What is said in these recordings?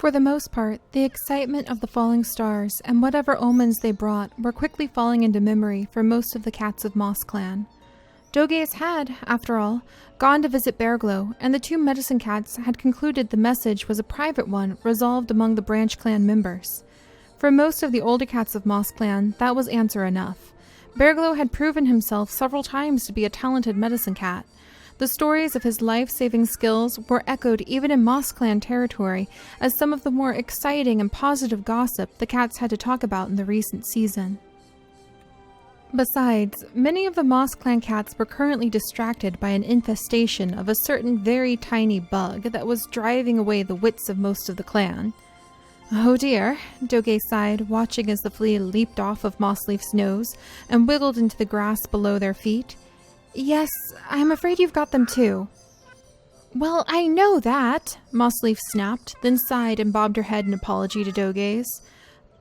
For the most part, the excitement of the falling stars and whatever omens they brought were quickly falling into memory for most of the cats of Moss Clan. Dogaze had, after all, gone to visit Bearglow, and the two medicine cats had concluded the message was a private one resolved among the Branch Clan members. For most of the older cats of Moss Clan, that was answer enough. Bearglow had proven himself several times to be a talented medicine cat. The stories of his life-saving skills were echoed even in Moss Clan territory as some of the more exciting and positive gossip the cats had to talk about in the recent season. Besides, many of the Moss Clan cats were currently distracted by an infestation of a certain very tiny bug that was driving away the wits of most of the clan. "Oh dear," Dogaze sighed, watching as the flea leaped off of Mossleaf's nose and wiggled into the grass below their feet. "Yes, I'm afraid you've got them too." "Well, I know that," Mossleaf snapped, then sighed and bobbed her head in apology to Dogaze.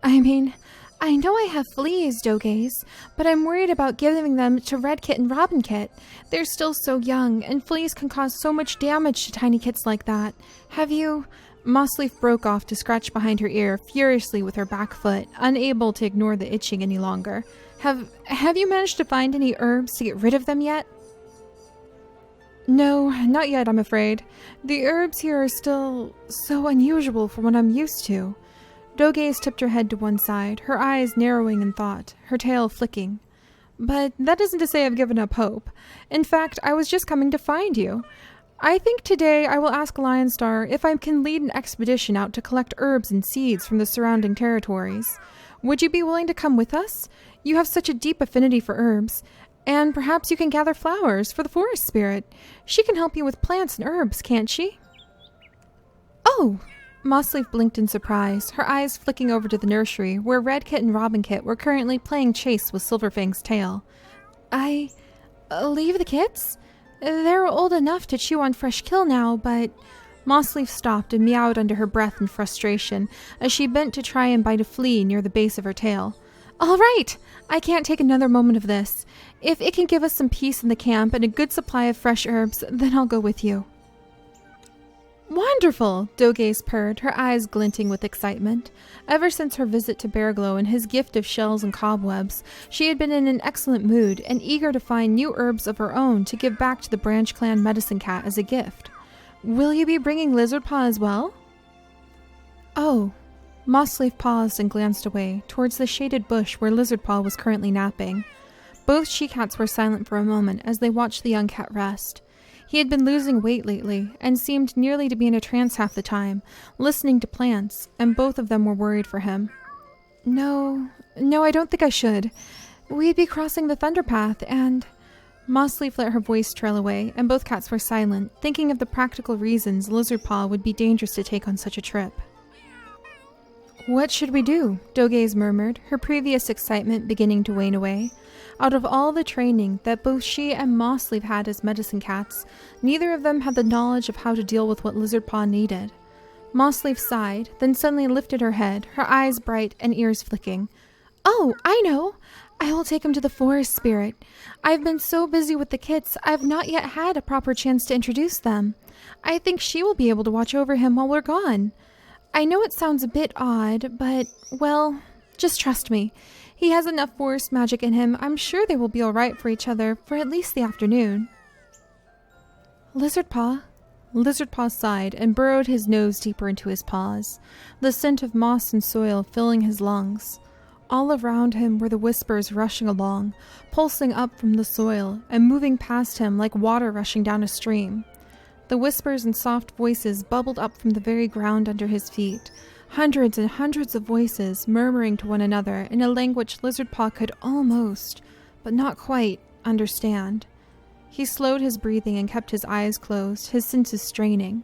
I know I have fleas, Dogaze, but I'm worried about giving them to Red Kit and Robin Kit. They're still so young, and fleas can cause so much damage to tiny kits like that. Have you—" Mossleaf broke off to scratch behind her ear furiously with her back foot, unable to ignore the itching any longer. Have you managed to find any herbs to get rid of them yet?" "No, not yet, I'm afraid. The herbs here are still so unusual for what I'm used to." Dogaze tipped her head to one side, her eyes narrowing in thought, her tail flicking. "But that isn't to say I've given up hope. In fact, I was just coming to find you. I think today I will ask Lionstar if I can lead an expedition out to collect herbs and seeds from the surrounding territories. Would you be willing to come with us? You have such a deep affinity for herbs, and perhaps you can gather flowers for the forest spirit. She can help you with plants and herbs, can't she?" "Oh!" Mossleaf blinked in surprise, her eyes flicking over to the nursery, where Red Kit and Robin Kit were currently playing chase with Silverfang's tail. Leave the kits? They're old enough to chew on fresh kill now, but—" Mossleaf stopped and meowed under her breath in frustration as she bent to try and bite a flea near the base of her tail. "All right! I can't take another moment of this. If it can give us some peace in the camp and a good supply of fresh herbs, then I'll go with you." "Wonderful!" Dogaze purred, her eyes glinting with excitement. Ever since her visit to Bearglow and his gift of shells and cobwebs, she had been in an excellent mood and eager to find new herbs of her own to give back to the Branch Clan medicine cat as a gift. "Will you be bringing Lizardpaw as well?" "Oh." Mossleaf paused and glanced away, towards the shaded bush where Lizardpaw was currently napping. Both she-cats were silent for a moment as they watched the young cat rest. He had been losing weight lately, and seemed nearly to be in a trance half the time, listening to plants, and both of them were worried for him. No, I don't think I should. We'd be crossing the Thunder Path, and—" Mossleaf let her voice trail away, and both cats were silent, thinking of the practical reasons Lizardpaw would be dangerous to take on such a trip. "What should we do?" Dogaze murmured, her previous excitement beginning to wane away. Out of all the training that both she and Mossleaf had as medicine cats, neither of them had the knowledge of how to deal with what Lizardpaw needed. Mossleaf sighed, then suddenly lifted her head, her eyes bright and ears flicking. "Oh, I know! I will take him to the forest spirit. I've been so busy with the kits, I've not yet had a proper chance to introduce them. I think she will be able to watch over him while we're gone. I know it sounds a bit odd, but, well, just trust me. He has enough forest magic in him. I'm sure they will be all right for each other for at least the afternoon." "Lizardpaw?" Lizardpaw sighed and burrowed his nose deeper into his paws, the scent of moss and soil filling his lungs. All around him were the whispers rushing along, pulsing up from the soil and moving past him like water rushing down a stream. The whispers and soft voices bubbled up from the very ground under his feet, hundreds and hundreds of voices murmuring to one another in a language Lizardpaw could almost, but not quite, understand. He slowed his breathing and kept his eyes closed, his senses straining.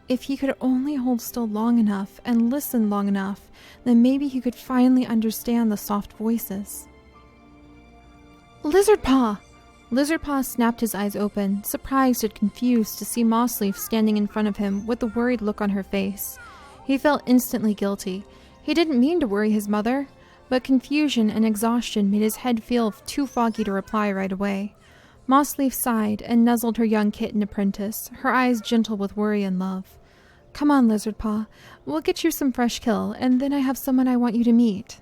If he could only hold still long enough and listen long enough, then maybe he could finally understand the soft voices. "Lizardpaw!" Lizardpaw snapped his eyes open, surprised and confused to see Mossleaf standing in front of him with a worried look on her face. He felt instantly guilty. He didn't mean to worry his mother, but confusion and exhaustion made his head feel too foggy to reply right away. Mossleaf sighed and nuzzled her young kitten apprentice, her eyes gentle with worry and love. Come on, Lizardpaw. We'll get you some fresh kill, and then I have someone I want you to meet.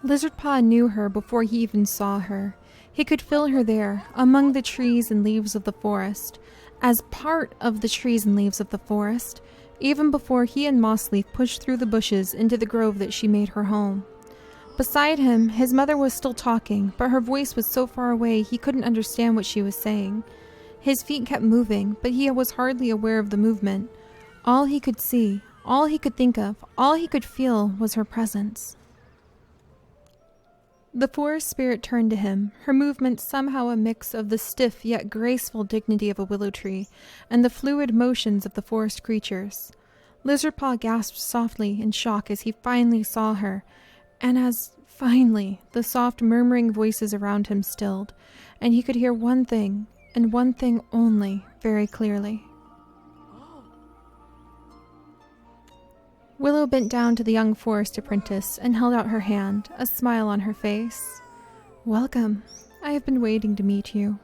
Lizardpaw knew her before he even saw her. He could feel her there, among the trees and leaves of the forest, as part of the trees and leaves of the forest, even before he and Mossleaf pushed through the bushes into the grove that she made her home. Beside him, his mother was still talking, but her voice was so far away he couldn't understand what she was saying. His feet kept moving, but he was hardly aware of the movement. All he could see, all he could think of, all he could feel was her presence. The forest spirit turned to him, her movement somehow a mix of the stiff yet graceful dignity of a willow tree and the fluid motions of the forest creatures. Lizardpaw gasped softly in shock as he finally saw her, and as finally the soft murmuring voices around him stilled, and he could hear one thing, and one thing only, very clearly. Willow bent down to the young forest apprentice and held out her hand, a smile on her face. Welcome. I have been waiting to meet you.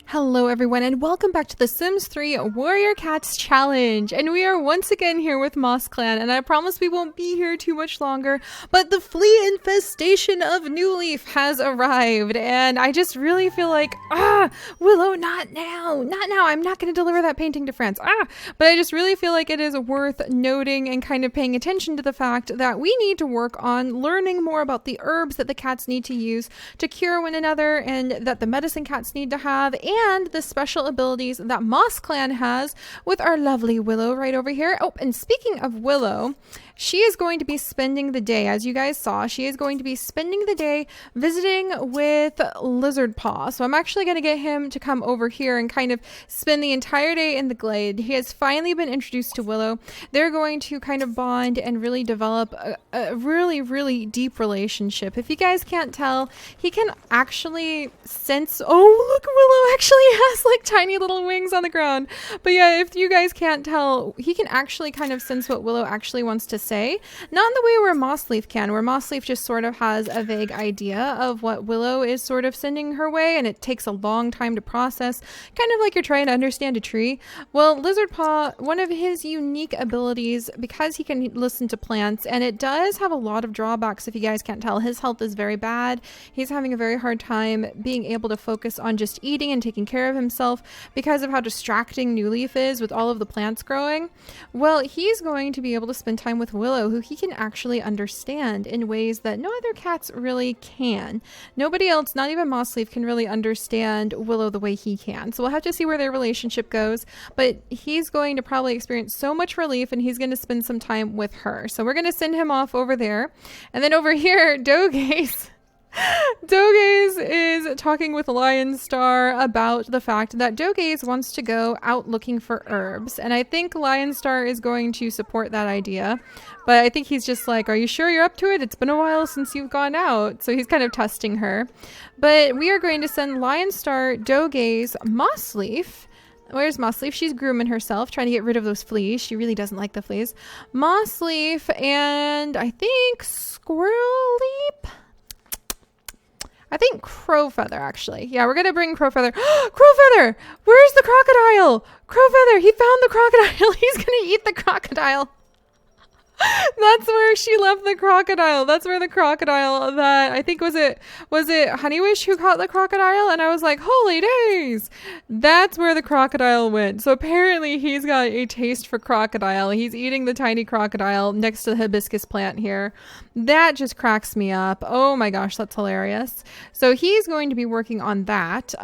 Hello everyone and welcome back to the Sims 3 Warrior Cats Challenge, and we are once again here with Moss Clan, and I promise we won't be here too much longer, but the flea infestation of New Leaf has arrived, and I just really feel like, Willow, not now, I'm not going to deliver that painting to France, but I just really feel like it is worth noting and kind of paying attention to the fact that we need to work on learning more about the herbs that the cats need to use to cure one another, and that the medicine cats need to have, and the special abilities that Moss Clan has with our lovely Willow right over here. Oh, and speaking of Willow, she is going to be spending the day, as you guys saw, she is going to be spending the day visiting with Lizardpaw. So I'm actually going to get him to come over here and kind of spend the entire day in the glade. He has finally been introduced to Willow. They're going to kind of bond and really develop a really, really deep relationship. If you guys can't tell, he can actually sense, oh, look, Willow actually has like tiny little wings on the ground. But yeah, if you guys can't tell, he can actually kind of sense what Willow actually wants to say. Not in the way where Mossleaf can, where Mossleaf just sort of has a vague idea of what Willow is sort of sending her way, and it takes a long time to process, kind of like you're trying to understand a tree. Well, Lizardpaw, one of his unique abilities, because he can listen to plants, and it does have a lot of drawbacks if you guys can't tell. His health is very bad. He's having a very hard time being able to focus on just eating and taking care of himself because of how distracting New Leaf is with all of the plants growing. Well, he's going to be able to spend time with Willow, who he can actually understand in ways that no other cats really can. Nobody else, not even Mossleaf, can really understand Willow the way he can. So we'll have to see where their relationship goes, but he's going to probably experience so much relief, and he's going to spend some time with her. So we're going to send him off over there. And then over here, Dogaze is talking with Lionstar about the fact that Dogaze wants to go out looking for herbs, and I think Lionstar is going to support that idea, but I think he's just like, are you sure you're up to it? It's been a while since you've gone out, so he's kind of testing her. But we are going to send Lionstar, Dogaze, Mossleaf. Where's Mossleaf? She's grooming herself, trying to get rid of those fleas. She really doesn't like the fleas. Mossleaf and I think Squirrelleap? I think Crowfeather, actually. Yeah, we're going to bring Crowfeather. Crowfeather! Where's the crocodile? Crowfeather, he found the crocodile. He's going to eat the crocodile. That's where she left the crocodile. That's where the crocodile that I think was it Honeywish who caught the crocodile? And I was like, holy days. That's where the crocodile went. So apparently he's got a taste for crocodile. He's eating the tiny crocodile next to the hibiscus plant here. That just cracks me up. Oh my gosh, that's hilarious. So he's going to be working on that.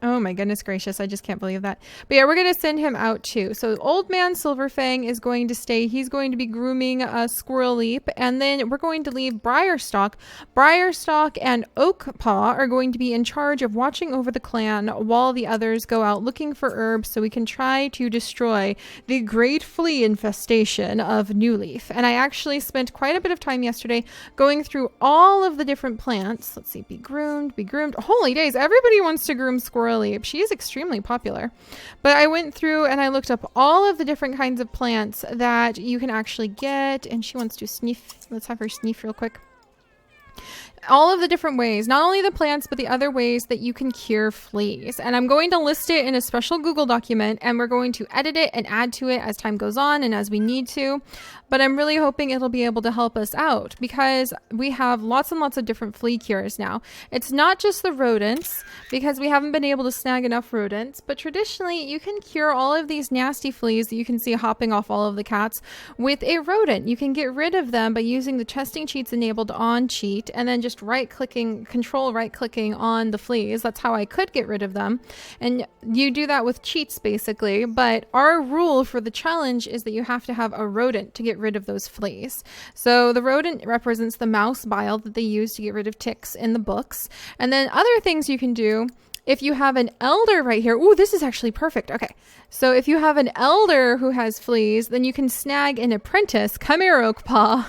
Oh my goodness gracious, I just can't believe that. But yeah, we're going to send him out too. So Old Man Silverfang is going to stay. He's going to be grooming Squirrelleap. And then we're going to leave Briarstalk. Briarstalk and Oakpaw are going to be in charge of watching over the clan while the others go out looking for herbs so we can try to destroy the great flea infestation of New Leaf. And I actually spent quite a bit of time yesterday going through all of the different plants. Let's see, be groomed, be groomed. Holy days, everybody wants to groom Squirrelleap. She is extremely popular. But I went through and I looked up all of the different kinds of plants that you can actually get, and she wants to sniff. Let's have her sniff real quick. all of the different ways, not only the plants, but the other ways that you can cure fleas. And I'm going to list it in a special Google document, and we're going to edit it and add to it as time goes on and as we need to. But I'm really hoping it'll be able to help us out because we have lots and lots of different flea cures now. It's not just the rodents because we haven't been able to snag enough rodents, but traditionally you can cure all of these nasty fleas that you can see hopping off all of the cats with a rodent. You can get rid of them by using the testing cheats enabled on cheat and then just control right clicking on the fleas. That's how I could get rid of them. And you do that with cheats basically, but our rule for the challenge is that you have to have a rodent to get rid of those fleas. So the rodent represents the mouse bile that they use to get rid of ticks in the books. And then other things you can do if you have an elder right here. Ooh, this is actually perfect. Okay. So if you have an elder who has fleas, then you can snag an apprentice. Come here, Oakpaw.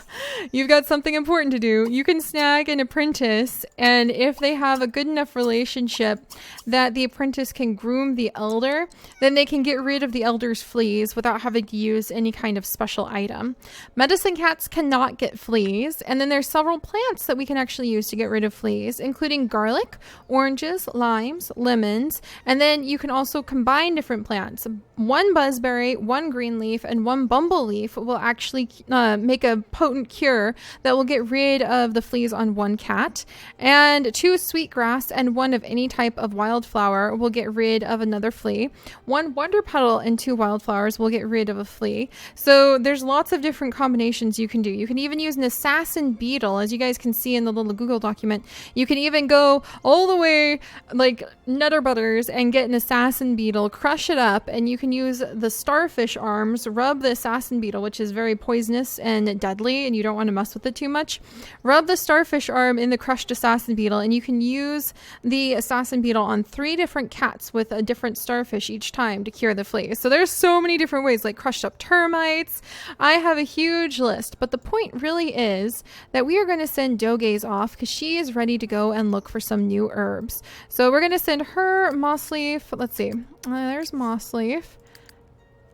You've got something important to do. You can snag an apprentice, and if they have a good enough relationship that the apprentice can groom the elder, then they can get rid of the elder's fleas without having to use any kind of special item. Medicine cats cannot get fleas, and then there's several plants that we can actually use to get rid of fleas, including garlic, oranges, limes, lemons, and then you can also combine different plants. One buzzberry, one green leaf, and one bumble leaf will actually make a potent cure that will get rid of the fleas on one cat. And 2 sweetgrass and 1 of any type of wildflower will get rid of another flea. 1 wonder petal and 2 wildflowers will get rid of a flea. So there's lots of different combinations you can do. You can even use an assassin beetle, as you guys can see in the little Google document. You can even go all the way like Nutter Butters and get an assassin beetle, crush it up, and you can use the starfish arms, rub the assassin beetle, which is very poisonous and deadly, and you don't want to mess with it too much. Rub the starfish arm in the crushed assassin beetle, and you can use the assassin beetle on 3 different cats with a different starfish each time to cure the fleas. So there's so many different ways, like crushed up termites. I have a huge list, but the point really is that we are going to send Dogaze off because she is ready to go and look for some new herbs. So we're going to send her Mossleaf. Let's see. There's Mossleaf.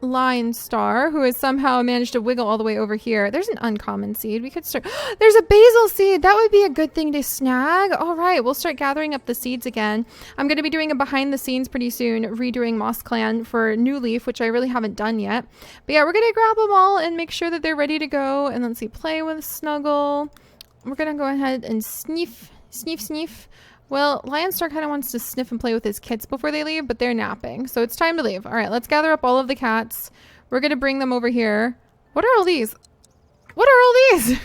Lion Star, who has somehow managed to wiggle all the way over here. There's an uncommon seed. We could start. There's a basil seed. That would be a good thing to snag. All right, we'll start gathering up the seeds again. I'm going to be doing a behind the scenes pretty soon, redoing Moss Clan for New Leaf, which I really haven't done yet. But yeah, we're going to grab them all and make sure that they're ready to go. And let's see, play with Snuggle. We're going to go ahead and sniff. Well, Lionstar kind of wants to sniff and play with his kits before they leave, but they're napping. So it's time to leave. All right, let's gather up all of the cats. We're going to bring them over here. What are all these? What are all these?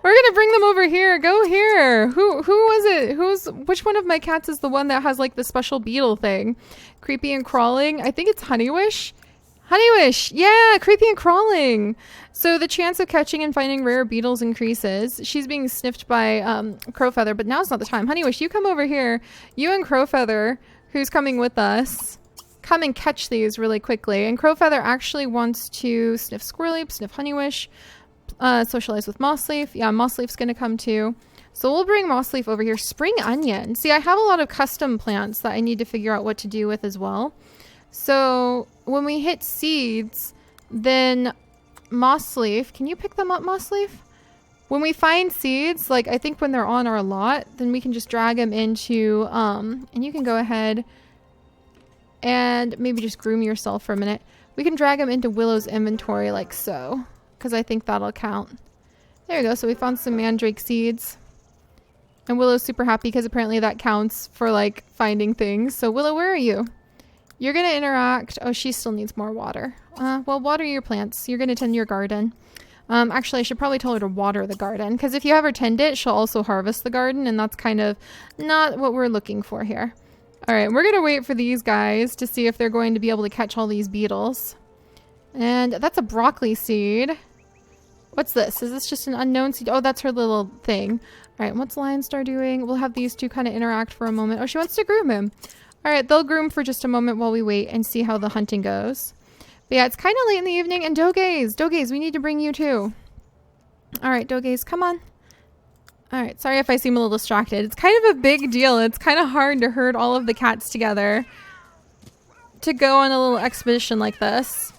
We're going to bring them over here. Go here. Who was it? Which one of my cats is the one that has like the special beetle thing? Creepy and crawling. I think it's Honeywish. Honeywish. Yeah, creepy and crawling. So the chance of catching and finding rare beetles increases. She's being sniffed by Crowfeather, but now's not the time. Honeywish, you come over here. You and Crowfeather, who's coming with us, come and catch these really quickly. And Crowfeather actually wants to sniff Squirreleap, sniff Honeywish, socialize with Mossleaf. Yeah, Mossleaf's going to come too. So we'll bring Mossleaf over here. Spring onion. See, I have a lot of custom plants that I need to figure out what to do with as well. So when we hit seeds, then Mossleaf, can you pick them up, Mossleaf? When we find seeds, like I think when they're on our lot, then we can just drag them into, and you can go ahead and maybe just groom yourself for a minute. We can drag them into Willow's inventory like so, because I think that'll count. There we go. So we found some mandrake seeds. And Willow's super happy because apparently that counts for like finding things. So Willow, where are you? You're going to interact. Oh, she still needs more water. Well, water your plants. You're going to tend your garden. Actually, I should probably tell her to water the garden, because if you have her tend it, she'll also harvest the garden, and that's kind of not what we're looking for here. All right, we're going to wait for these guys to see if they're going to be able to catch all these beetles. And that's a broccoli seed. What's this? Is this just an unknown seed? Oh, that's her little thing. All right, what's Lionstar doing? We'll have these two kind of interact for a moment. Oh, she wants to groom him. All right, they'll groom for just a moment while we wait and see how the hunting goes. But yeah, it's kind of late in the evening. And Dogaze, we need to bring you too. All right, Dogaze, come on. All right, sorry if I seem a little distracted. It's kind of a big deal. It's kind of hard to herd all of the cats together to go on a little expedition like this.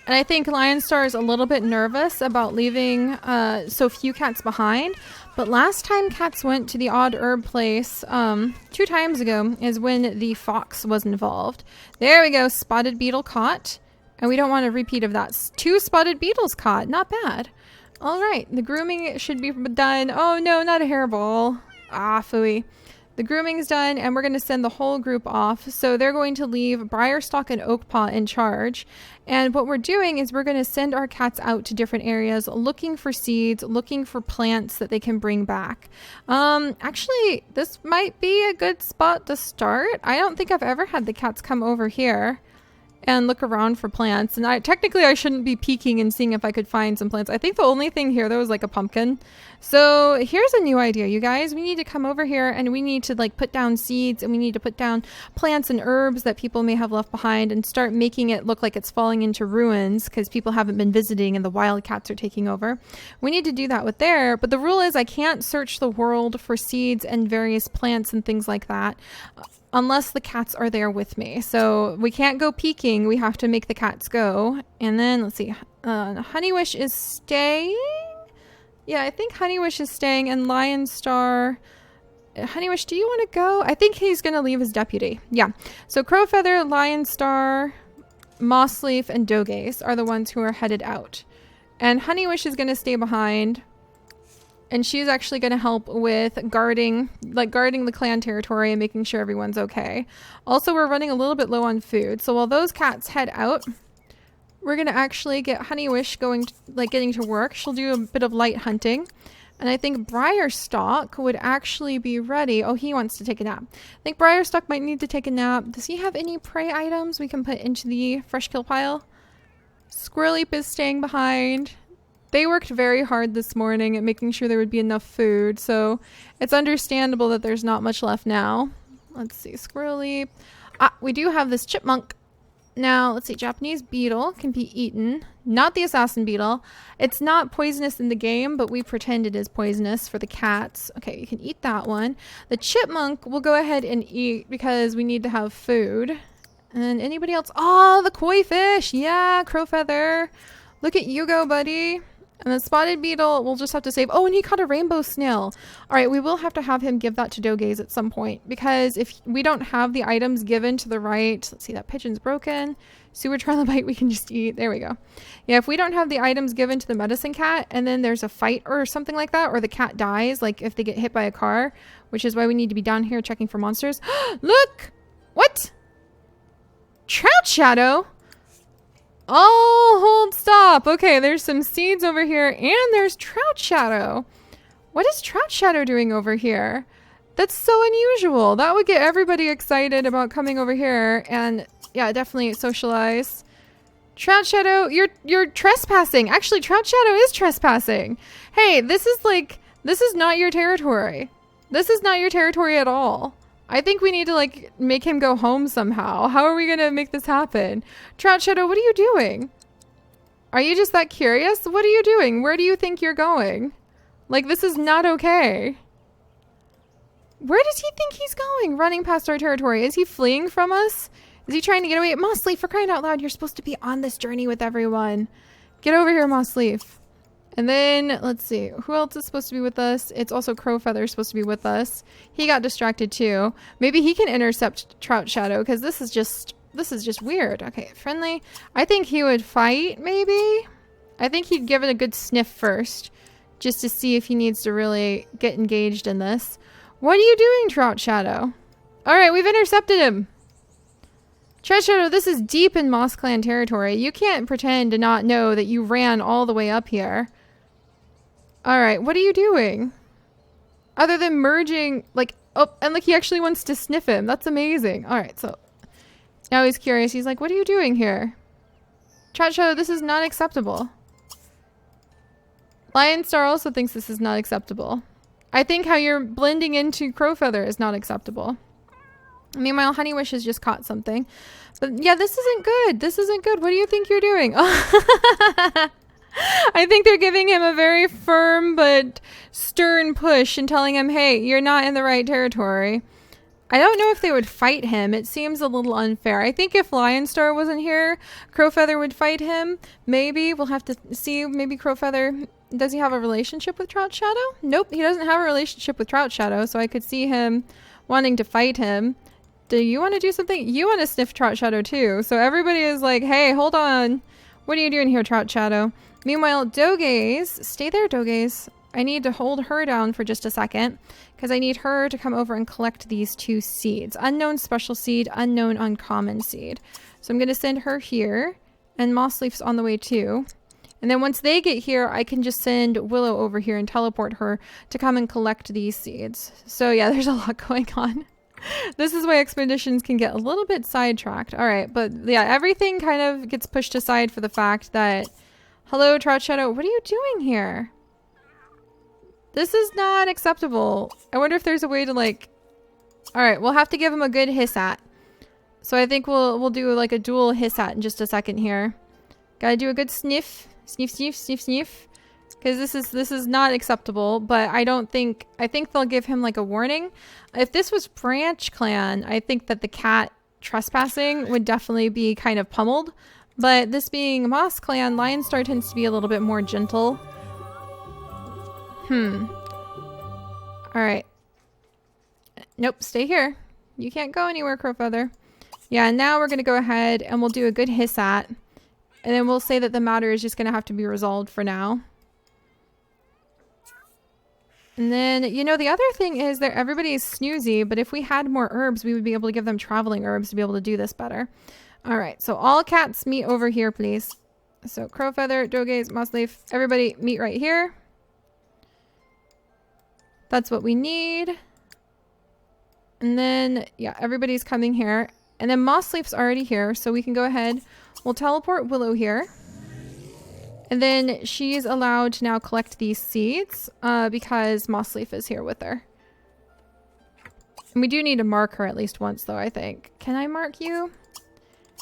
And I think Lionstar is a little bit nervous about leaving so few cats behind. But last time cats went to the odd herb place, 2 times ago, is when the fox was involved. There we go, spotted beetle caught. And we don't want a repeat of that. 2 spotted beetles caught, not bad. All right, the grooming should be done. Oh no, not a hairball. Ah, phooey. The grooming's done, and we're going to send the whole group off. So they're going to leave Briarstock and Oakpaw in charge. And what we're doing is we're going to send our cats out to different areas, looking for seeds, looking for plants that they can bring back. Actually, this might be a good spot to start. I don't think I've ever had the cats come over here and look around for plants. And technically I shouldn't be peeking and seeing if I could find some plants. I think the only thing here though was like a pumpkin. So here's a new idea, you guys. We need to come over here and we need to like put down seeds, and we need to put down plants and herbs that people may have left behind and start making it look like it's falling into ruins because people haven't been visiting and the wildcats are taking over. We need to do that with there, but the rule is I can't search the world for seeds and various plants and things like that unless the cats are there with me. So we can't go peeking. We have to make the cats go. And then let's see. Honeywish is staying. Yeah, I think Honeywish is staying. And Lion Star. Honeywish, do you want to go? I think he's going to leave his deputy. Yeah. So Crowfeather, Lion Star, Mossleaf, and Dogaze are the ones who are headed out. And Honeywish is going to stay behind. And she's actually going to help with guarding the clan territory and making sure everyone's okay. Also, we're running a little bit low on food. So while those cats head out, we're going to actually get Honeywish getting to work. She'll do a bit of light hunting. And I think Briarstock would actually be ready. Oh, he wants to take a nap. I think Briarstock might need to take a nap. Does he have any prey items we can put into the fresh kill pile? Squirreleap is staying behind. They worked very hard this morning at making sure there would be enough food, so it's understandable that there's not much left now. Let's see, Squirreleap. Ah, we do have this chipmunk. Now, let's see, Japanese beetle can be eaten. Not the assassin beetle. It's not poisonous in the game, but we pretend it is poisonous for the cats. Okay, you can eat that one. The chipmunk we'll go ahead and eat because we need to have food. And anybody else? Oh, the koi fish. Yeah, Crowfeather. Look at you go, buddy. And the spotted beetle, we'll just have to save. Oh, and he caught a rainbow snail. All right, we will have to have him give that to Dogaze at some point. Because if we don't have the items given to the right... Let's see, that pigeon's broken. Sewer trilobite we can just eat. There we go. Yeah, if we don't have the items given to the medicine cat, and then there's a fight or something like that, or the cat dies, like if they get hit by a car, which is why we need to be down here checking for monsters. Look! What? Trout Shadow? Oh, hold, stop. Okay, there's some seeds over here, and there's Trout Shadow. What is Trout Shadow doing over here? That's so unusual. That would get everybody excited about coming over here, and yeah, definitely socialize. Trout Shadow, you're trespassing. Actually, Trout Shadow is trespassing. Hey, this is not your territory. This is not your territory at all. I think we need to, make him go home somehow. How are we going to make this happen? Trout Shadow, what are you doing? Are you just that curious? What are you doing? Where do you think you're going? This is not okay. Where does he think he's going? Running past our territory. Is he fleeing from us? Is he trying to get away? Mossleaf, for crying out loud, you're supposed to be on this journey with everyone. Get over here, Mossleaf. And then, let's see, who else is supposed to be with us? It's also Crowfeather supposed to be with us. He got distracted too. Maybe he can intercept Trout Shadow, because this is just weird. Okay, friendly. I think he would fight, maybe? I think he'd give it a good sniff first, just to see if he needs to really get engaged in this. What are you doing, Trout Shadow? Alright, we've intercepted him. Trout Shadow, this is deep in Moss Clan territory. You can't pretend to not know that you ran all the way up here. Alright, what are you doing? Other than merging, oh, and he actually wants to sniff him. That's amazing. Alright, so now he's curious. He's like, what are you doing here? Trout Shadow, this is not acceptable. Lion Star also thinks this is not acceptable. I think how you're blending into Crowfeather is not acceptable. Meanwhile, Honeywish has just caught something. But yeah, this isn't good. This isn't good. What do you think you're doing? I think they're giving him a very firm but stern push and telling him, hey, you're not in the right territory. I don't know if they would fight him. It seems a little unfair. I think if Lion Star wasn't here, Crowfeather would fight him. Maybe. We'll have to see. Maybe Crowfeather Does he have a relationship with Trout Shadow? Nope, he doesn't have a relationship with Trout Shadow, so I could see him wanting to fight him. Do you want to do something? You want to sniff Trout Shadow too. So everybody is like, hey, hold on. What are you doing here, Trout Shadow? Meanwhile, Dogaze, stay there, Dogaze. I need to hold her down for just a second because I need her to come over and collect these 2 seeds. Unknown special seed, unknown uncommon seed. So I'm going to send her here, and Mossleaf's on the way too. And then once they get here, I can just send Willow over here and teleport her to come and collect these seeds. So yeah, there's a lot going on. This is why expeditions can get a little bit sidetracked. All right, but yeah, everything kind of gets pushed aside for the fact that, hello, Trout Shadow, what are you doing here? This is not acceptable. I wonder if there's a way to like, all right, we'll have to give him a good hiss at. So I think we'll do like a dual hiss at in just a second here. Gotta do a good sniff. Sniff, sniff, sniff, sniff. Because this is not acceptable, but I think they'll give him like a warning. If this was Branch Clan, I think that the cat trespassing would definitely be kind of pummeled. But this being Moss Clan, Lion Star tends to be a little bit more gentle. Alright. Nope, stay here. You can't go anywhere, Crowfeather. Yeah, now we're going to go ahead and we'll do a good hiss at. And then we'll say that the matter is just going to have to be resolved for now. And then, you know, the other thing is that everybody is snoozy, but if we had more herbs, we would be able to give them traveling herbs to be able to do this better. All right, so all cats meet over here, please. So Crowfeather, Dogaze, Mossleaf, everybody meet right here. That's what we need. And then, yeah, everybody's coming here. And then Mossleaf's already here, so we can go ahead. We'll teleport Willow here. And then she's allowed to now collect these seeds because Mossleaf is here with her. And we do need to mark her at least once, though, I think. Can I mark you?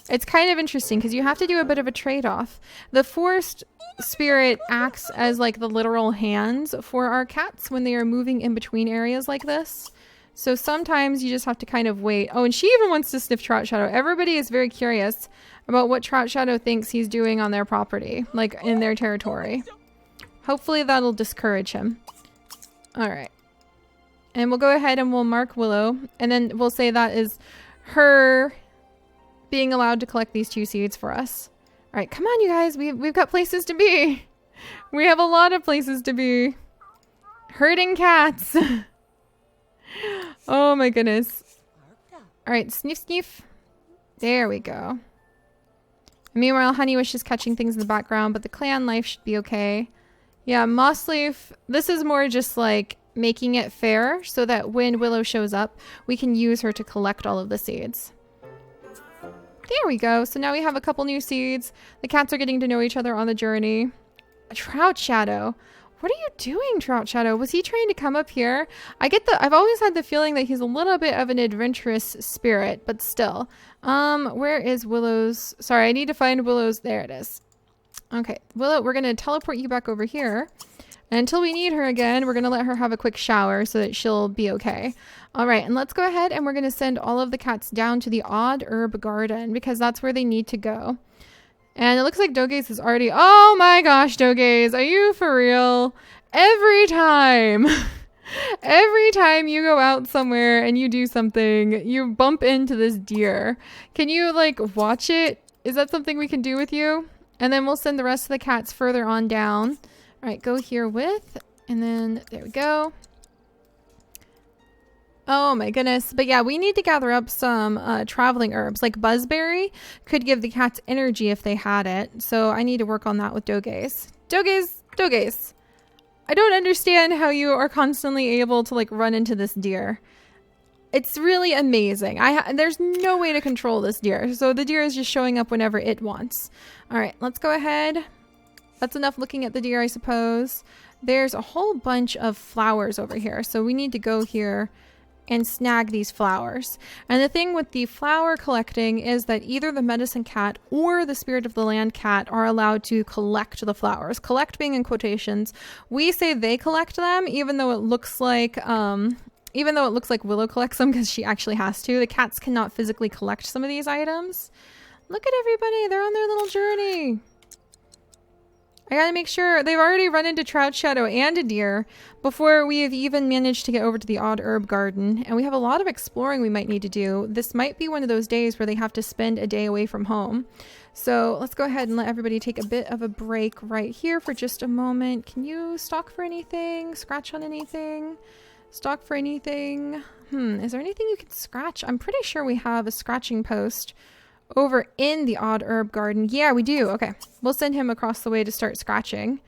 It's kind of interesting because you have to do a bit of a trade-off. The forest spirit acts as like the literal hands for our cats when they are moving in between areas like this. So sometimes you just have to kind of wait. Oh, and she even wants to sniff Trout Shadow. Everybody is very curious about what Trout Shadow thinks he's doing on their property, like in their territory. Hopefully that'll discourage him. All right. And we'll go ahead and we'll mark Willow. And then we'll say that is her being allowed to collect these 2 seeds for us. All right, come on, you guys. We've got places to be. We have a lot of places to be. Herding cats. Oh my goodness. All right, sniff, sniff. There we go. Meanwhile, Honeywish is catching things in the background, but the clan life should be okay. Yeah, Mossleaf, this is more just like making it fair so that when Willow shows up, we can use her to collect all of the seeds. There we go. So now we have a couple new seeds. The cats are getting to know each other on the journey. Trout Shadow. What are you doing, Trout Shadow? Was he trying to come up here? I've always had the feeling that he's a little bit of an adventurous spirit, but still. Where is Willow's? Sorry, I need to find Willow's. There it is. Okay, Willow, we're going to teleport you back over here. And until we need her again, we're going to let her have a quick shower so that she'll be okay. All right, and let's go ahead and we're going to send all of the cats down to the Odd Herb Garden because that's where they need to go. And it looks like Dogaze is already... Oh my gosh, Dogaze, are you for real? Every time you go out somewhere and you do something, you bump into this deer. Can you, like, watch it? Is that something we can do with you? And then we'll send the rest of the cats further on down. All right, go here with... And then, there we go. Oh my goodness. But yeah, we need to gather up some traveling herbs. Like buzzberry could give the cats energy if they had it. So I need to work on that with Dogaze. Dogaze. I don't understand how you are constantly able to like run into this deer. It's really amazing. There's no way to control this deer. So the deer is just showing up whenever it wants. All right, let's go ahead. That's enough looking at the deer, I suppose. There's a whole bunch of flowers over here. So we need to go here and snag these flowers. And the thing with the flower collecting is that either the medicine cat or the spirit of the land cat are allowed to collect the flowers. Collect being in quotations. We say they collect them, even though it looks like Willow collects them because she actually has to. The cats cannot physically collect some of these items. Look at everybody, they're on their little journey. I gotta make sure. They've already run into Trout Shadow and a deer before we have even managed to get over to the Odd Herb Garden. And we have a lot of exploring we might need to do. This might be one of those days where they have to spend a day away from home. So let's go ahead and let everybody take a bit of a break right here for just a moment. Can you stalk for anything? Scratch on anything? Stalk for anything? Is there anything you can scratch? I'm pretty sure we have a scratching post over in the Odd Herb Garden. Yeah, we do. Okay. We'll send him across the way to start scratching.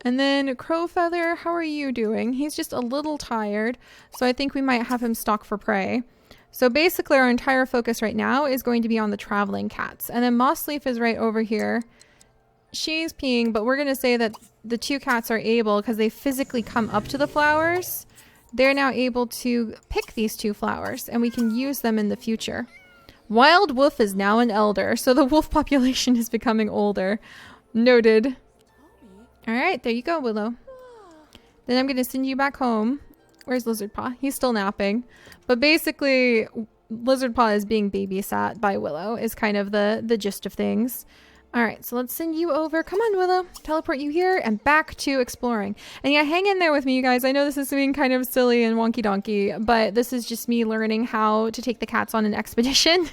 And then Crowfeather, how are you doing? He's just a little tired, so I think we might have him stalk for prey. So basically our entire focus right now is going to be on the traveling cats. And then Mossleaf is right over here. She's peeing, but we're going to say that the two cats are able, because they physically come up to the flowers, they're now able to pick these two flowers, and we can use them in the future. Wild wolf is now an elder, so the wolf population is becoming older. Noted. Alright, there you go, Willow. Then I'm going to send you back home. Where's Lizardpaw? He's still napping. But basically, Lizardpaw is being babysat by Willow is kind of the gist of things. Alright, so let's send you over. Come on, Willow. Teleport you here and back to exploring. And yeah, hang in there with me, you guys. I know this is being kind of silly and wonky donkey, but this is just me learning how to take the cats on an expedition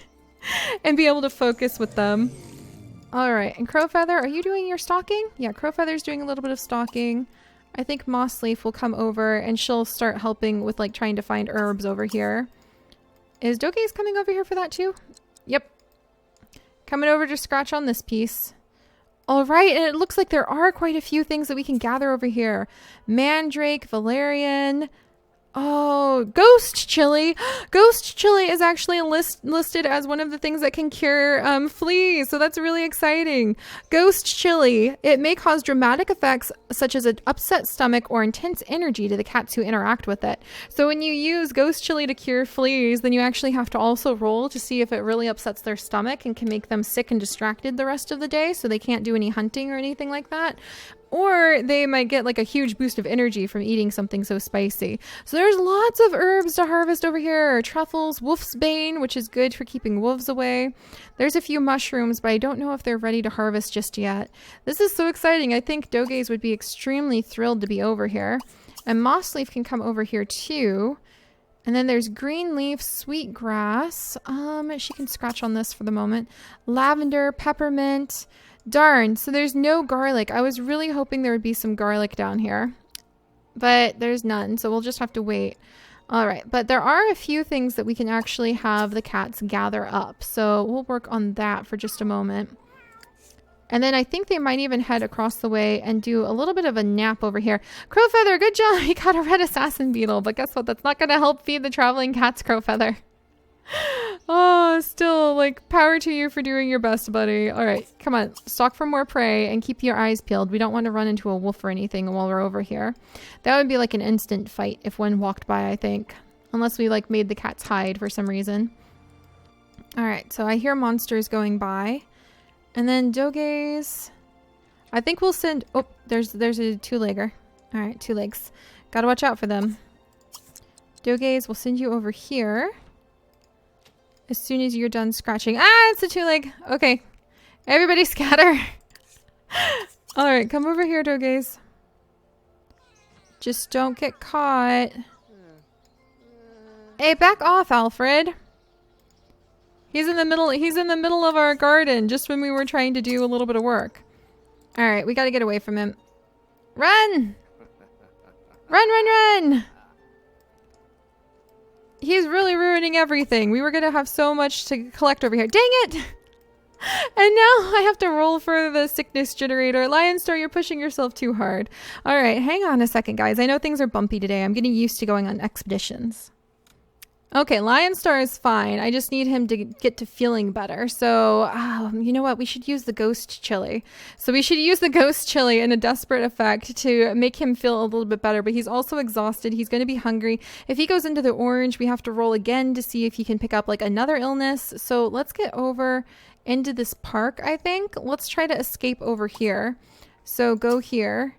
and be able to focus with them. Alright, and Crowfeather, are you doing your stalking? Yeah, Crowfeather's doing a little bit of stalking. I think Mossleaf will come over and she'll start helping with like trying to find herbs over here. Is Doge's coming over here for that too? Yep. Coming over to scratch on this piece. All right, and it looks like there are quite a few things that we can gather over here. Mandrake, valerian. Oh, ghost chili. Ghost chili is actually listed as one of the things that can cure fleas, so that's really exciting. Ghost chili. It may cause dramatic effects such as an upset stomach or intense energy to the cats who interact with it. So when you use ghost chili to cure fleas, then you actually have to also roll to see if it really upsets their stomach and can make them sick and distracted the rest of the day, so they can't do any hunting or anything like that. Or they might get like a huge boost of energy from eating something so spicy. So there's lots of herbs to harvest over here. Truffles, wolf's bane, which is good for keeping wolves away. There's a few mushrooms, but I don't know if they're ready to harvest just yet. This is so exciting. I think Doge's would be extremely thrilled to be over here. And Mossleaf can come over here too. And then there's green leaf, sweet grass. She can scratch on this for the moment. Lavender, peppermint. Darn, so there's no garlic. I was really hoping there would be some garlic down here, but there's none, so we'll just have to wait. All right, but there are a few things that we can actually have the cats gather up, so we'll work on that for just a moment. And then I think they might even head across the way and do a little bit of a nap over here. Crowfeather, good job. You got a red assassin beetle, but guess what? That's not going to help feed the traveling cats, Crowfeather. Oh, still, like, power to you for doing your best, buddy. All right, come on. Stalk for more prey and keep your eyes peeled. We don't want to run into a wolf or anything while we're over here. That would be like an instant fight if one walked by, I think. Unless we, like, made the cats hide for some reason. All right, so I hear monsters going by. And then Doge's. I think we'll send... Oh, there's a two-legger. All right, two legs. Gotta watch out for them. Doge's, we'll send you over here. As soon as you're done scratching. Ah, it's a two-leg. Okay. Everybody scatter. Alright, come over here, Doge's. Just don't get caught. Hey, back off, Alfred. He's in the middle of our garden just when we were trying to do a little bit of work. Alright, we gotta get away from him. Run! Run, run, run! He's really ruining everything. We were going to have so much to collect over here. Dang it! And now I have to roll for the sickness generator. Lionstar, you're pushing yourself too hard. All right, hang on a second, guys. I know things are bumpy today. I'm getting used to going on expeditions. Okay, Lionstar is fine. I just need him to get to feeling better. So, you know what? We should use the ghost chili. So we should use the ghost chili in a desperate effect to make him feel a little bit better. But he's also exhausted. He's going to be hungry. If he goes into the orange, we have to roll again to see if he can pick up like another illness. So let's get over into this park, I think. Let's try to escape over here. So go here.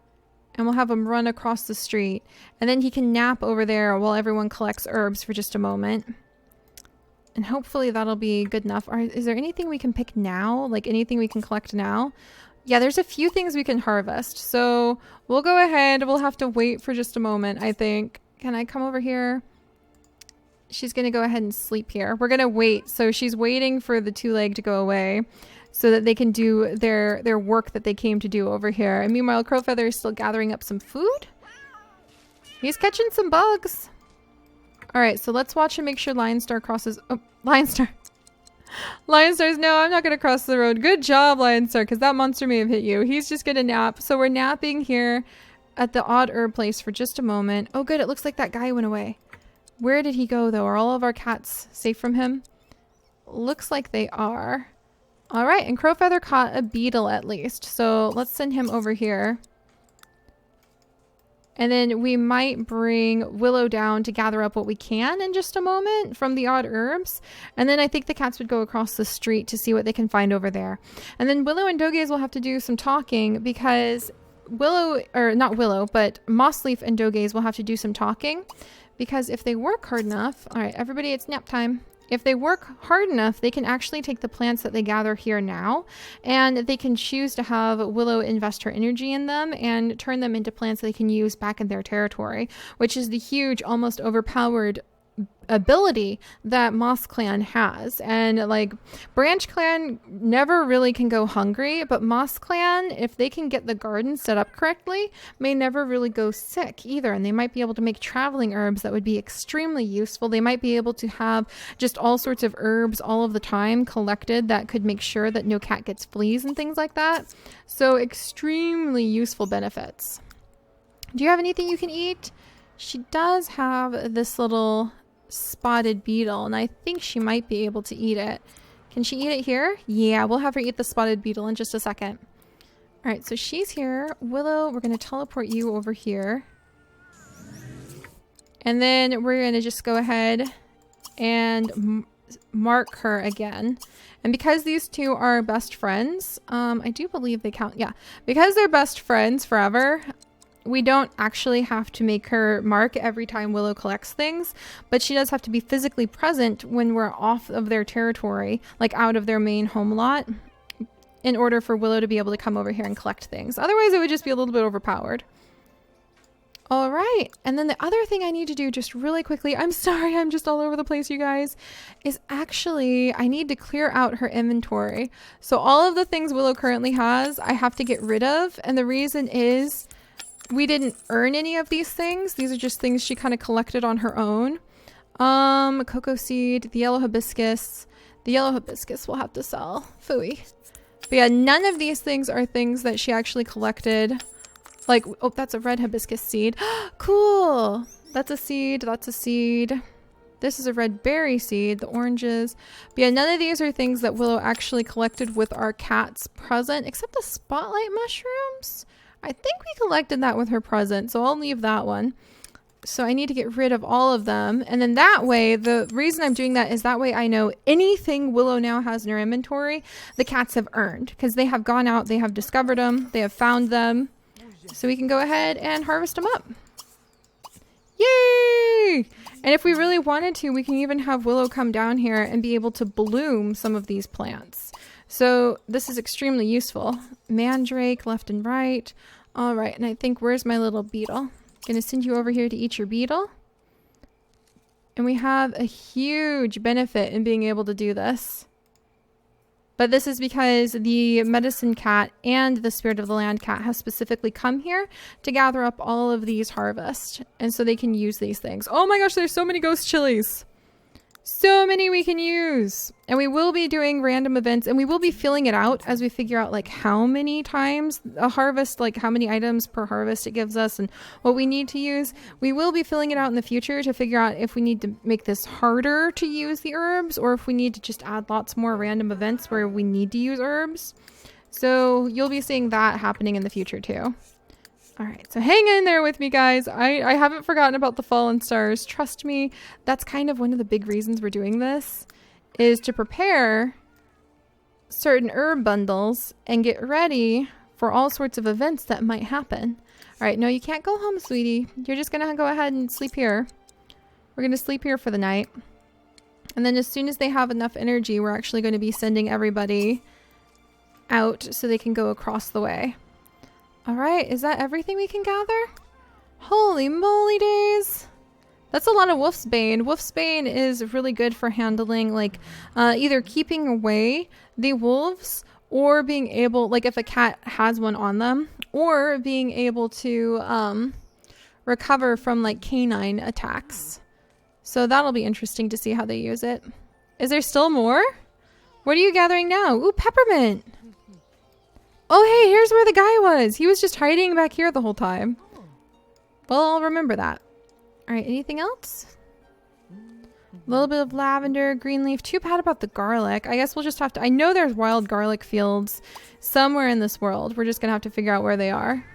And we'll have him run across the street. And then he can nap over there while everyone collects herbs for just a moment. And hopefully that'll be good enough. Is there anything we can pick now? Like anything we can collect now? Yeah, there's a few things we can harvest. So we'll go ahead. We'll have to wait for just a moment, I think. Can I come over here? She's going to go ahead and sleep here. We're going to wait. So she's waiting for the two-leg to go away so that they can do their work that they came to do over here. And meanwhile, Crowfeather is still gathering up some food. He's catching some bugs. All right, so let's watch and make sure Lionstar crosses. Oh, Lionstar. Lionstar's, no, I'm not going to cross the road. Good job, Lionstar, because that monster may have hit you. He's just going to nap. So we're napping here at the odd herb place for just a moment. Oh, good. It looks like that guy went away. Where did he go, though? Are all of our cats safe from him? Looks like they are. All right, and Crowfeather caught a beetle at least. So let's send him over here. And then we might bring Willow down to gather up what we can in just a moment from the odd herbs. And then I think the cats would go across the street to see what they can find over there. And then Willow and Dogaze will have to do some talking because Willow, or not Willow, but Mossleaf and Dogaze will have to do some talking. Because if they work hard enough, all right, everybody, it's nap time. If they work hard enough, they can actually take the plants that they gather here now, and they can choose to have Willow invest her energy in them and turn them into plants they can use back in their territory, which is the huge, almost overpowered ability that Moss Clan has. And like Branch Clan never really can go hungry, but Moss Clan, if they can get the garden set up correctly, may never really go sick either. And they might be able to make traveling herbs that would be extremely useful. They might be able to have just all sorts of herbs all of the time collected that could make sure that no cat gets fleas and things like that. So extremely useful benefits. Do you have anything you can eat? She does have this little spotted beetle, and I think she might be able to eat it. Can she eat it here? Yeah, we'll have her eat the spotted beetle in just a second. All right, so she's here. Willow, we're going to teleport you over here. And then we're going to just go ahead and mark her again. And because these two are best friends, I do believe they count. Yeah, because they're best friends forever, we don't actually have to make her mark every time Willow collects things, but she does have to be physically present when we're off of their territory, like out of their main home lot, in order for Willow to be able to come over here and collect things. Otherwise, it would just be a little bit overpowered. All right, and then the other thing I need to do just really quickly, I'm sorry, I'm just all over the place, you guys, is actually I need to clear out her inventory. So all of the things Willow currently has, I have to get rid of, and the reason is we didn't earn any of these things. These are just things she kind of collected on her own. Cocoa seed, the yellow hibiscus. The yellow hibiscus we'll have to sell. Phooey. But yeah, none of these things are things that she actually collected. Like, oh, that's a red hibiscus seed. Cool. That's a seed. That's a seed. This is a red berry seed, the oranges. But yeah, none of these are things that Willow actually collected with our cats present, except the spotlight mushrooms. I think we collected that with her present, so I'll leave that one. So I need to get rid of all of them. And then that way, the reason I'm doing that is that way I know anything Willow now has in her inventory, the cats have earned. Because they have gone out, they have discovered them, they have found them. So we can go ahead and harvest them up. Yay! And if we really wanted to, we can even have Willow come down here and be able to bloom some of these plants. So this is extremely useful. Mandrake left and right. All right, and I think, where's my little beetle? Gonna send you over here to eat your beetle. And we have a huge benefit in being able to do this. But this is because the medicine cat and the spirit of the land cat have specifically come here to gather up all of these harvests. And so they can use these things. Oh my gosh, there's so many ghost chilies. So many we can use. And we will be doing random events, and we will be filling it out as we figure out like how many times a harvest, like how many items per harvest it gives us and what we need to use. We will be filling it out in the future to figure out if we need to make this harder to use the herbs or if we need to just add lots more random events where we need to use herbs. So you'll be seeing that happening in the future too. All right, so hang in there with me, guys. I haven't forgotten about the fallen stars. Trust me, that's kind of one of the big reasons we're doing this, is to prepare certain herb bundles and get ready for all sorts of events that might happen. All right, no, you can't go home, sweetie. You're just going to go ahead and sleep here. We're going to sleep here for the night. And then as soon as they have enough energy, we're actually going to be sending everybody out so they can go across the way. All right, is that everything we can gather? Holy moly days. That's a lot of wolfsbane. Wolfsbane is really good for handling like either keeping away the wolves or being able, like if a cat has one on them, or being able to recover from like canine attacks. So that'll be interesting to see how they use it. Is there still more? What are you gathering now? Ooh, peppermint. Oh, hey, here's where the guy was. He was just hiding back here the whole time. Well, I'll remember that. All right, anything else? A little bit of lavender, green leaf. Too bad about the garlic. I guess we'll just have to... I know there's wild garlic fields somewhere in this world. We're just going to have to figure out where they are.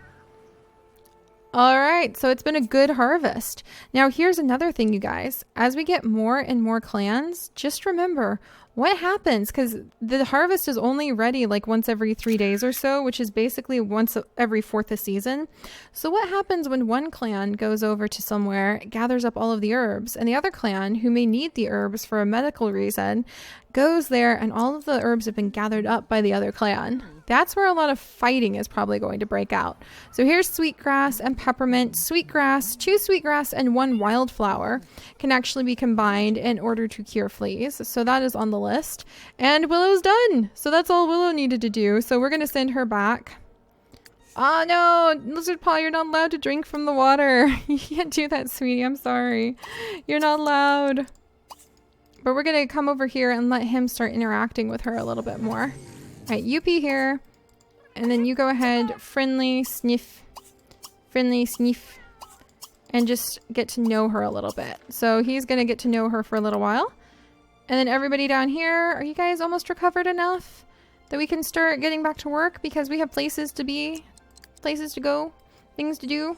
All right, so it's been a good harvest. Now, here's another thing, you guys. As we get more and more clans, just remember... what happens? Because the harvest is only ready like once every 3 days or so, which is basically once every 4th of season. So what happens when one clan goes over to somewhere, gathers up all of the herbs, and the other clan, who may need the herbs for a medical reason, goes there and all of the herbs have been gathered up by the other clan? That's where a lot of fighting is probably going to break out. So here's sweetgrass and peppermint. Sweetgrass, 2 sweetgrass and 1 wildflower can actually be combined in order to cure fleas. So that is on the list. And Willow's done. So that's all Willow needed to do. So we're going to send her back. Oh no, Lizard Paw, you're not allowed to drink from the water. You can't do that, sweetie. I'm sorry. You're not allowed. But we're going to come over here and let him start interacting with her a little bit more. All right, you pee here, and then you go ahead, friendly sniff, and just get to know her a little bit. So he's going to get to know her for a little while. And then everybody down here, are you guys almost recovered enough that we can start getting back to work? Because we have places to be, places to go, things to do.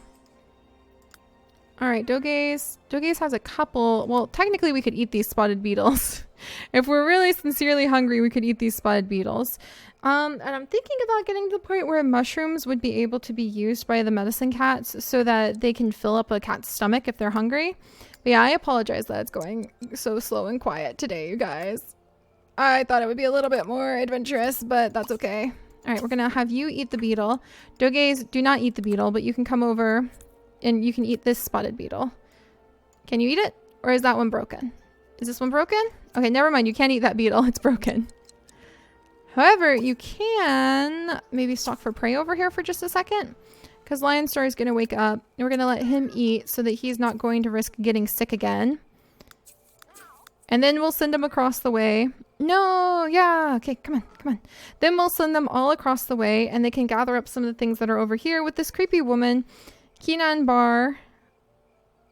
All right, Dogaze. Dogaze has a couple. Well, technically we could eat these spotted beetles. If we're really sincerely hungry, we could eat these spotted beetles. And I'm thinking about getting to the point where mushrooms would be able to be used by the medicine cats so that they can fill up a cat's stomach if they're hungry. But yeah, I apologize that it's going so slow and quiet today, you guys. I thought it would be a little bit more adventurous, but that's okay. All right, we're going to have you eat the beetle. Dogaze, do not eat the beetle, but you can come over and you can eat this spotted beetle. Can you eat it? Or is that one broken? Is this one broken? Okay, never mind. You can't eat that beetle. It's broken. However, you can maybe stalk for prey over here for just a second. Because Lionstar is going to wake up. And we're going to let him eat so that he's not going to risk getting sick again. And then we'll send him across the way. No, yeah. Okay, come on, come on. Then we'll send them all across the way. And they can gather up some of the things that are over here with this creepy woman, Keenan Bar,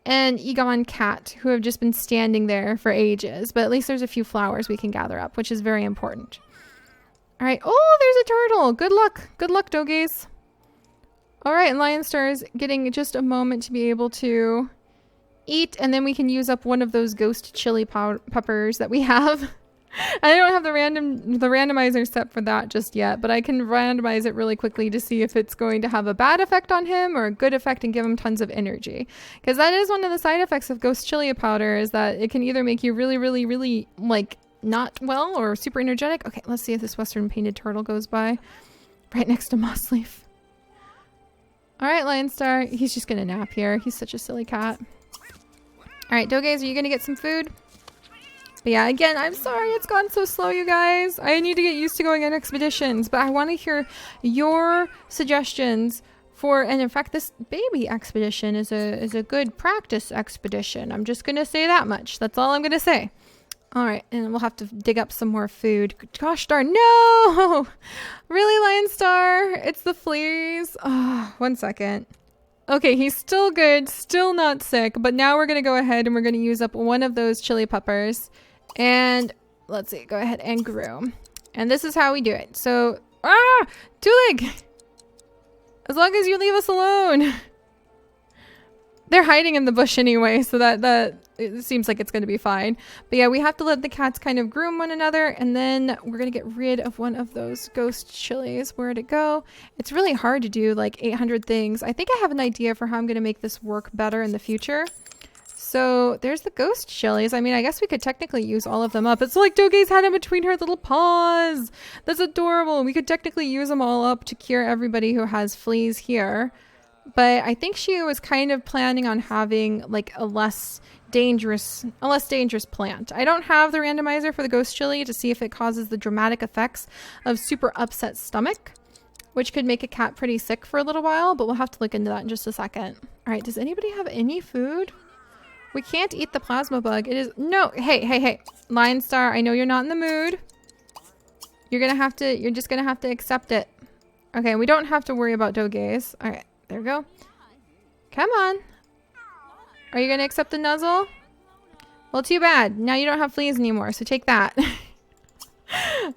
and Egon Cat, who have just been standing there for ages. But at least there's a few flowers we can gather up, which is very important. All right. Oh, there's a turtle. Good luck. Good luck, Dogaze. All right. And Lionstar is getting just a moment to be able to eat. And then we can use up one of those ghost chili peppers that we have. I don't have the randomizer set for that just yet, but I can randomize it really quickly to see if it's going to have a bad effect on him or a good effect and give him tons of energy. Because that is one of the side effects of ghost chili powder, is that it can either make you really, really, really, like, not well or super energetic. Okay, let's see if this western painted turtle goes by right next to Mossleaf. All right, Lionstar. He's just going to nap here. He's such a silly cat. All right, Dogaze, are you going to get some food? But yeah, again, I'm sorry it's gone so slow, you guys. I need to get used to going on expeditions, but I want to hear your suggestions for, and in fact, this baby expedition is a good practice expedition. I'm just going to say that much. That's all I'm going to say. All right, and we'll have to dig up some more food. Gosh darn, no! Really, Lionstar? It's the fleas? Oh, 1 second. Okay, he's still good, still not sick, but now we're going to go ahead and we're going to use up one of those chili peppers. And let's see, go ahead and groom. And this is how we do it. So, two-leg! As long as you leave us alone. They're hiding in the bush anyway, so that it seems like it's going to be fine. But yeah, we have to let the cats kind of groom one another, and then we're going to get rid of one of those ghost chilies. Where'd it go? It's really hard to do like 800 things. I think I have an idea for how I'm going to make this work better in the future. So there's the ghost chilies. I mean, I guess we could technically use all of them up. It's like Doge's had them between her little paws. That's adorable. We could technically use them all up to cure everybody who has fleas here. But I think she was kind of planning on having like a less dangerous plant. I don't have the randomizer for the ghost chili to see if it causes the dramatic effects of super upset stomach, which could make a cat pretty sick for a little while, but we'll have to look into that in just a second. All right, does anybody have any food? We can't eat the plasma bug. It is, no, hey. Lion Star, I know you're not in the mood. You're just gonna have to accept it. Okay, we don't have to worry about Doge's. All right, there we go. Come on. Are you gonna accept the nuzzle? Well, too bad. Now you don't have fleas anymore, so take that.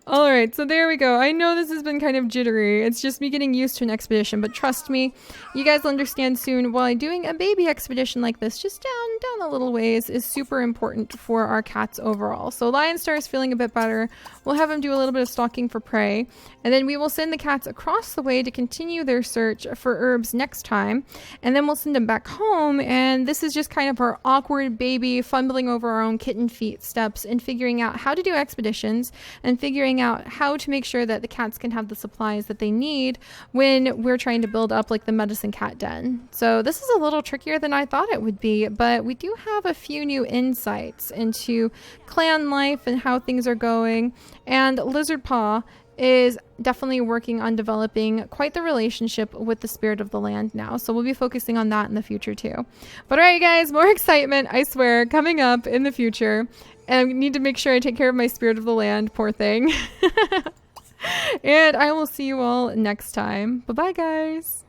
All right, so there we go. I know this has been kind of jittery. It's just me getting used to an expedition, but trust me, you guys will understand soon why doing a baby expedition like this, just down a little ways, is super important for our cats overall. So Lion Star is feeling a bit better. We'll have him do a little bit of stalking for prey, and then we will send the cats across the way to continue their search for herbs next time, and then we'll send them back home, and this is just kind of our awkward baby fumbling over our own kitten feet steps and figuring out how to do expeditions and figuring out how to make sure that the cats can have the supplies that they need when we're trying to build up like the medicine cat den. So this is a little trickier than I thought it would be, but we do have a few new insights into clan life and how things are going, and Lizard Paw is definitely working on developing quite the relationship with the spirit of the land now. So we'll be focusing on that in the future too. But all right, guys, more excitement, I swear, coming up in the future. And I need to make sure I take care of my spirit of the land, poor thing. And I will see you all next time. Bye-bye, guys.